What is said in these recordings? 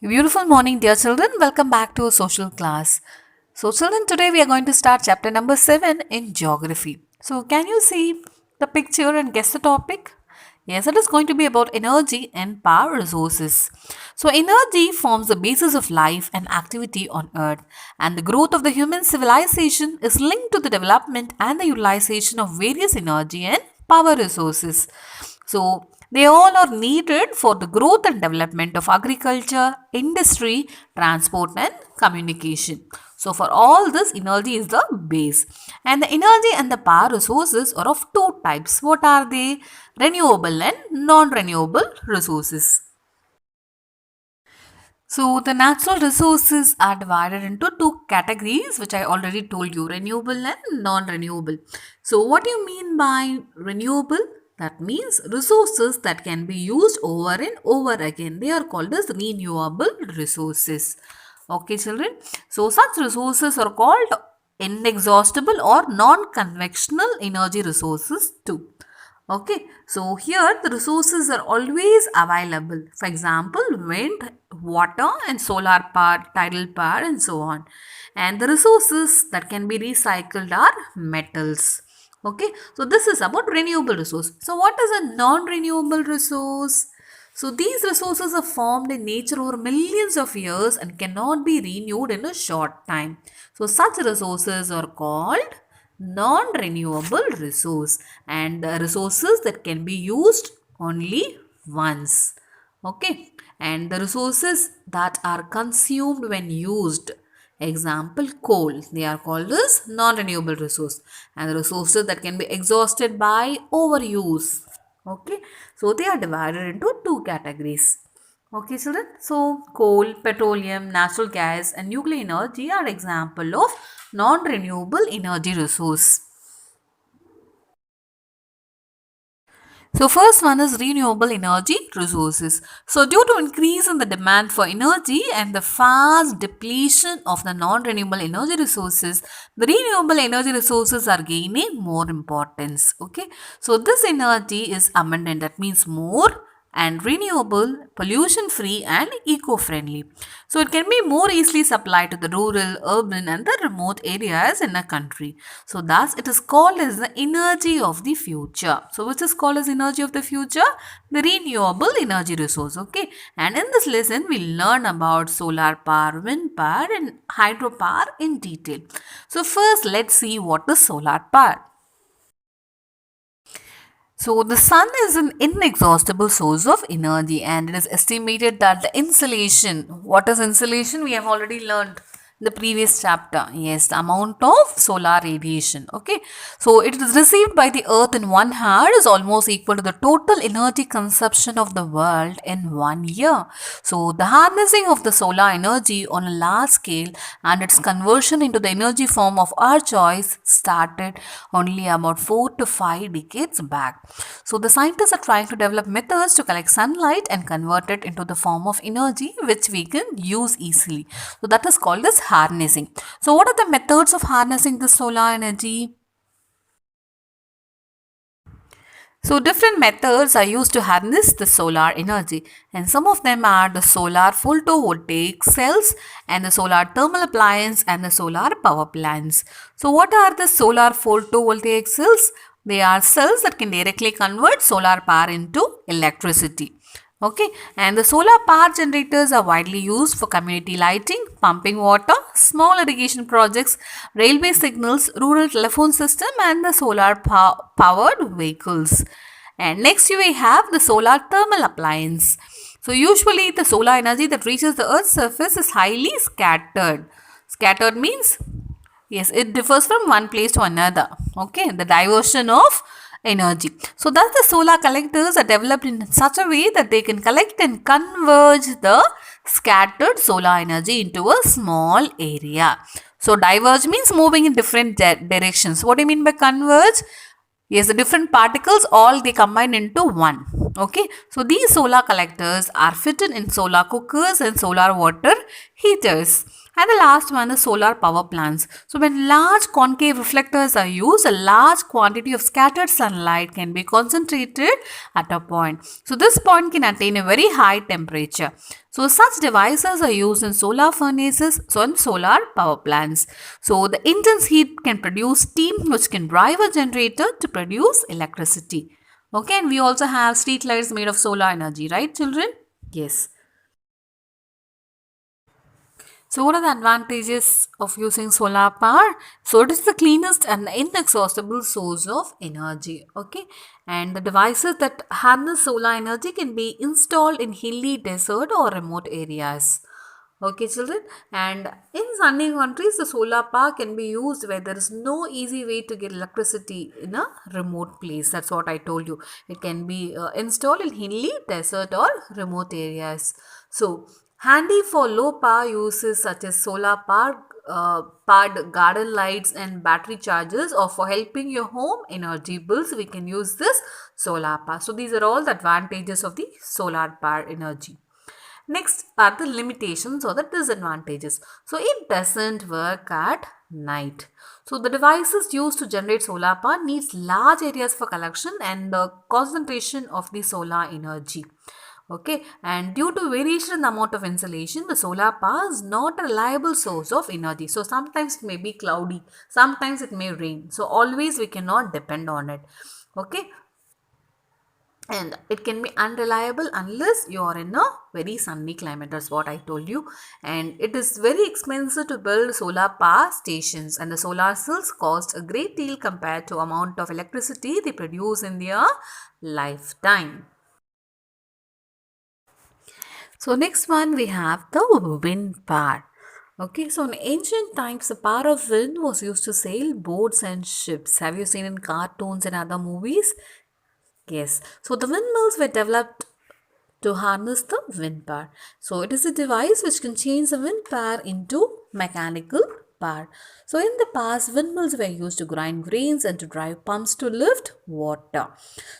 Beautiful morning, dear children. Welcome back to social class. So, children, today we are going to start chapter number 7 in geography. So, can you see the picture and guess the topic? Yes, it is going to be about energy and power resources. So, energy forms the basis of life and activity on earth, and the growth of the human civilization is linked to the development and the utilization of various energy and power resources. So, they all are needed for the growth and development of agriculture, industry, transport, and communication. So, for all this, energy is the base. And the energy and the power resources are of two types. What are they? Renewable and non renewable resources. So, the natural resources are divided into two categories, which I already told you, renewable and non renewable. So, what do you mean by renewable? That means resources that can be used over and over again. They are called as renewable resources. Okay, children. So, such resources are called inexhaustible or non conventional energy resources too. Okay, so here the resources are always available. For example, wind, water, and solar power, tidal power, and so on. And the resources that can be recycled are metals. Okay, so this is about renewable resource. So, what is a non renewable resource? So, these resources are formed in nature over millions of years and cannot be renewed in a short time. So, such resources are called non-renewable resource and the resources that can be used only once. Okay, and the resources that are consumed when used, example coal, they are called as non-renewable resource, and the resources that can be exhausted by overuse. Okay, so they are divided into two categories. Okay, children. So, coal, petroleum, natural gas, and nuclear energy are example of non-renewable energy resource. So, first one is renewable energy resources. So, due to increase in the demand for energy and the fast depletion of the non-renewable energy resources, the renewable energy resources are gaining more importance. Okay, so this energy is abundant. That means more and renewable, pollution free, and eco friendly. So, it can be more easily supplied to the rural, urban, and the remote areas in a country. So, thus it is called as the energy of the future. So, which is called as energy of the future? The renewable energy resource. Okay, and in this lesson, we learn about solar power, wind power, and hydropower in detail. So, first, let's see what is solar power. So, the sun is an inexhaustible source of energy, and it is estimated that the insolation, what is insolation? We have already learned in the previous chapter. Yes, the amount of solar radiation. Okay, so it is received by the earth in 1 hour is almost equal to the total energy consumption of the world in 1 year. So, the harnessing of the solar energy on a large scale and its conversion into the energy form of our choice started only about 4 to 5 decades back. So, the scientists are trying to develop methods to collect sunlight and convert it into the form of energy which we can use easily. So, that is called as harnessing. So, what are the methods of harnessing the solar energy? So, different methods are used to harness the solar energy, and some of them are the solar photovoltaic cells, and the solar thermal appliance, and the solar power plants. So, what are the solar photovoltaic cells? They are cells that can directly convert solar power into electricity. Okay, and the solar power generators are widely used for community lighting, pumping water, small irrigation projects, railway signals, rural telephone system, and the solar powered vehicles. And next we have the solar thermal appliance. So usually the solar energy that reaches the earth's surface is highly scattered. Scattered means, yes, it differs from one place to another. Okay, the diversion of energy. So thus the solar collectors are developed in such a way that they can collect and converge the scattered solar energy into a small area. So diverge means moving in different directions. What do you mean by converge? Yes, the different particles all they combine into one. Okay, so these solar collectors are fitted in solar cookers and solar water heaters. And the last one is solar power plants. So when large concave reflectors are used, a large quantity of scattered sunlight can be concentrated at a point. So this point can attain a very high temperature. So such devices are used in solar furnaces, so in solar power plants. So the intense heat can produce steam which can drive a generator to produce electricity. Okay, and we also have street lights made of solar energy, right children? Yes. So, what are the advantages of using solar power? So, it is the cleanest and inexhaustible source of energy. Okay, and the devices that harness solar energy can be installed in hilly, desert, or remote areas. Okay, children, and in sunny countries, the solar power can be used where there is no easy way to get electricity in a remote place. That's what I told you. It can be installed in hilly, desert, or remote areas. So, handy for low power uses such as solar power, powered garden lights and battery chargers, or for helping your home energy bills, we can use this solar power. So, these are all the advantages of the solar power energy. Next are the limitations or the disadvantages. So it doesn't work at night. So the devices used to generate solar power needs large areas for collection and the concentration of the solar energy. Okay, and due to variation in the amount of insolation, the solar power is not a reliable source of energy. So sometimes it may be cloudy, sometimes it may rain. So always we cannot depend on it. Okay, and it can be unreliable unless you are in a very sunny climate. That's what I told you. And it is very expensive to build solar power stations, and the solar cells cost a great deal compared to amount of electricity they produce in their lifetime. So next one we have the wind power. Okay, so in ancient times, the power of wind was used to sail boats and ships. Have you seen in cartoons and other movies? Yes. So the windmills were developed to harness the wind power. So it is a device which can change the wind power into mechanical power. So in the past, windmills were used to grind grains and to drive pumps to lift water.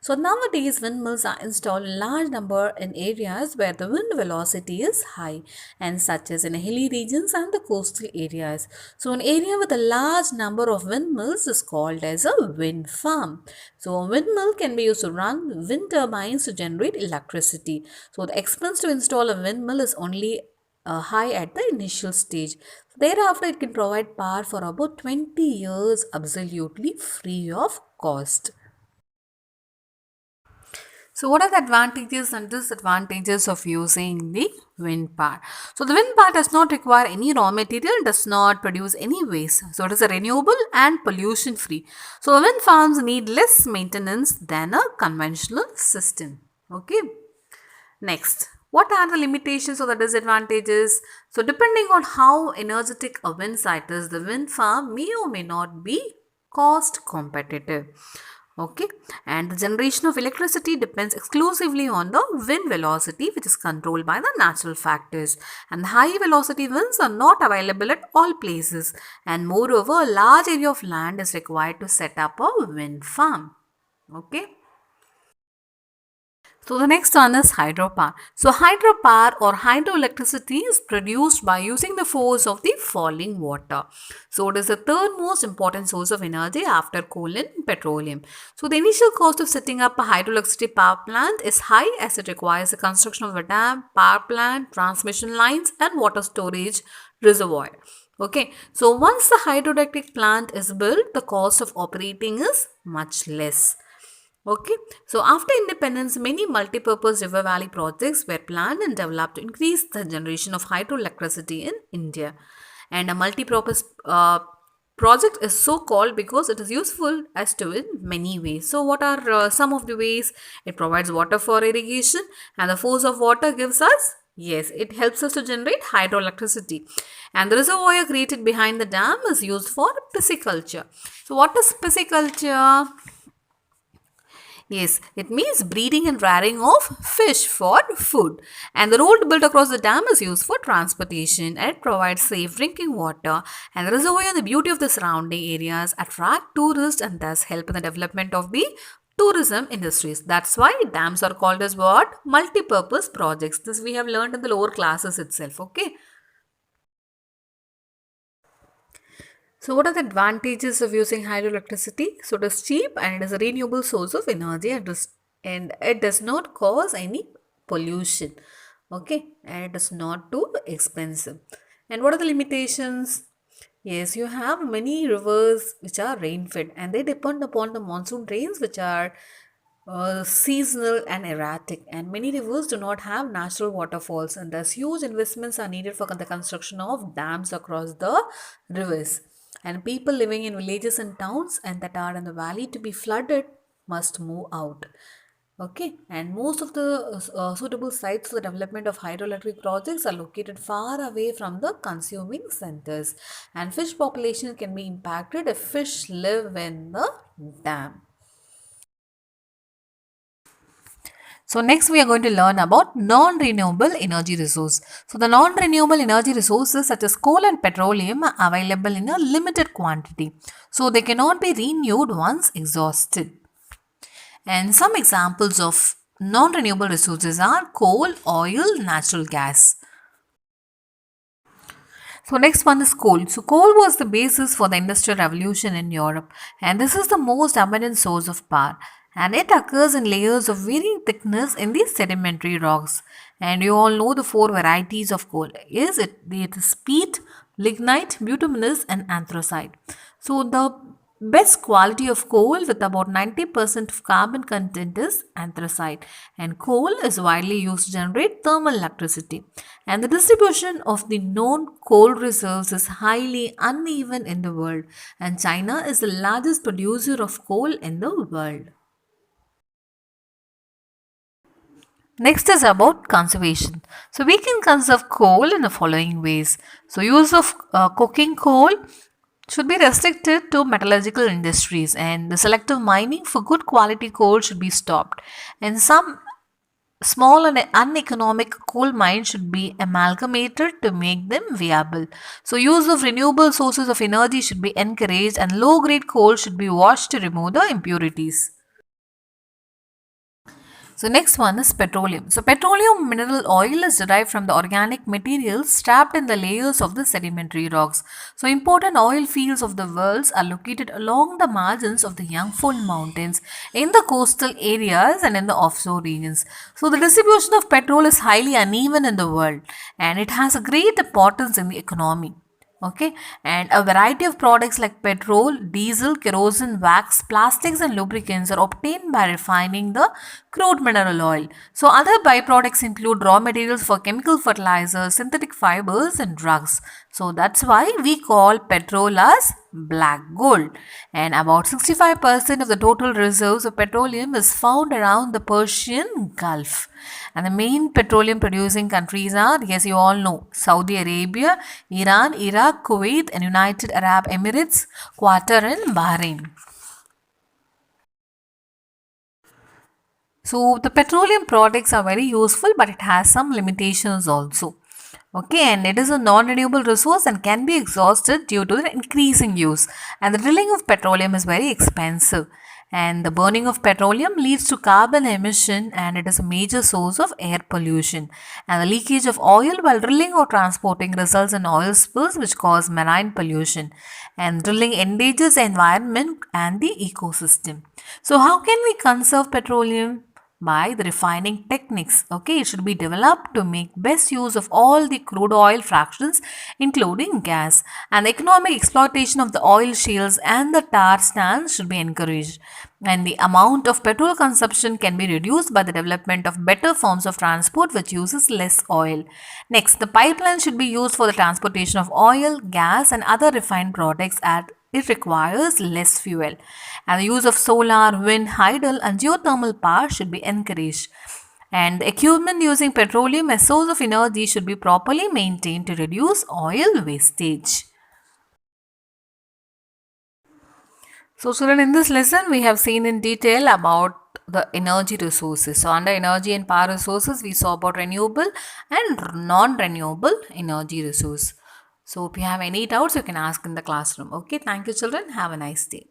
So nowadays, windmills are installed in large number in areas where the wind velocity is high, and such as in hilly regions and the coastal areas. So an area with a large number of windmills is called as a wind farm. So a windmill can be used to run wind turbines to generate electricity. So the expense to install a windmill is only high at the initial stage. Thereafter, it can provide power for about 20 years absolutely free of cost. So, what are the advantages and disadvantages of using the wind power? So, the wind power does not require any raw material, does not produce any waste. So, it is a renewable and pollution free. So, wind farms need less maintenance than a conventional system. Okay. Next, what are the limitations or the disadvantages? So, depending on how energetic a wind site is, the wind farm may or may not be cost competitive. Okay, and the generation of electricity depends exclusively on the wind velocity, which is controlled by the natural factors. And the high velocity winds are not available at all places, and moreover, a large area of land is required to set up a wind farm. Okay. So the next one is hydropower. So hydropower or hydroelectricity is produced by using the force of the falling water. So it is the third most important source of energy after coal and petroleum. So the initial cost of setting up a hydroelectricity power plant is high as it requires the construction of a dam, power plant, transmission lines and water storage reservoir. Okay, so once the hydroelectric plant is built, the cost of operating is much less. Okay, so after independence, many multi-purpose river valley projects were planned and developed to increase the generation of hydroelectricity in India. And a multi-purpose project is so called because it is useful as to in many ways. So, what are some of the ways? It provides water for irrigation, and the force of water gives us. Yes, it helps us to generate hydroelectricity. And the reservoir created behind the dam is used for pisciculture. So, what is pisciculture? Yes, it means breeding and rearing of fish for food. And the road built across the dam is used for transportation and it provides safe drinking water. And the reservoir and the beauty of the surrounding areas attract tourists and thus help in the development of the tourism industries. That's why dams are called as what? Multi-purpose projects. This we have learned in the lower classes itself. Okay. So, what are the advantages of using hydroelectricity? So, it is cheap and it is a renewable source of energy, and it does not cause any pollution. Okay, and it is not too expensive. And what are the limitations? Yes, you have many rivers which are rain fed and they depend upon the monsoon rains, which are seasonal and erratic, and many rivers do not have natural waterfalls, and thus huge investments are needed for the construction of dams across the rivers. And people living in villages and towns and that are in the valley to be flooded must move out. Okay, and most of the suitable sites for the development of hydroelectric projects are located far away from the consuming centers, and fish population can be impacted if fish live in the dam. So next we are going to learn about non-renewable energy resource. So the non-renewable energy resources such as coal and petroleum are available in a limited quantity. So they cannot be renewed once exhausted. And some examples of non-renewable resources are coal, oil, natural gas. So next one is coal. So coal was the basis for the industrial revolution in Europe, and this is the most abundant source of power, and it occurs in layers of varying thickness in the sedimentary rocks. And you all know the four varieties of coal. It is peat, lignite, bituminous and anthracite. So the best quality of coal with about 90% of carbon content is anthracite, and coal is widely used to generate thermal electricity. And the distribution of the known coal reserves is highly uneven in the world, and China is the largest producer of coal in the world. Next is about conservation. So we can conserve coal in the following ways. So use of cooking coal should be restricted to metallurgical industries, and the selective mining for good quality coal should be stopped, and some small and uneconomic coal mines should be amalgamated to make them viable. So use of renewable sources of energy should be encouraged, and low grade coal should be washed to remove the impurities. So next one is petroleum. So petroleum mineral oil is derived from the organic materials trapped in the layers of the sedimentary rocks. So important oil fields of the world are located along the margins of the Yangful Mountains, in the coastal areas and in the offshore regions. So the distribution of petrol is highly uneven in the world, and it has a great importance in the economy. Okay, and a variety of products like petrol, diesel, kerosene, wax, plastics and lubricants are obtained by refining the crude mineral oil. So other byproducts include raw materials for chemical fertilizers, synthetic fibers and drugs. So that's why we call petrol as black gold. And about 65% of the total reserves of petroleum is found around the Persian Gulf. And the main petroleum producing countries are, yes, you all know, Saudi Arabia, Iran, Iraq, Kuwait, and United Arab Emirates, Qatar, and Bahrain. So the petroleum products are very useful, but it has some limitations also. Okay, and it is a non-renewable resource and can be exhausted due to the increasing use. And the drilling of petroleum is very expensive. And the burning of petroleum leads to carbon emission, and it is a major source of air pollution. And the leakage of oil while drilling or transporting results in oil spills which cause marine pollution. And drilling endangers the environment and the ecosystem. So how can we conserve petroleum? By the refining techniques. Okay, it should be developed to make best use of all the crude oil fractions, including gas. And the economic exploitation of the oil shales and the tar sands should be encouraged. And the amount of petrol consumption can be reduced by the development of better forms of transport which uses less oil. Next, the pipeline should be used for the transportation of oil, gas, and other refined products at it requires less fuel. And the use of solar, wind, hydel, and geothermal power should be encouraged. And the equipment using petroleum as source of energy should be properly maintained to reduce oil wastage. So children, in this lesson we have seen in detail about the energy resources. So under energy and power resources we saw about renewable and non-renewable energy resource. So if you have any doubts you can ask in the classroom. Okay, thank you children. Have a nice day.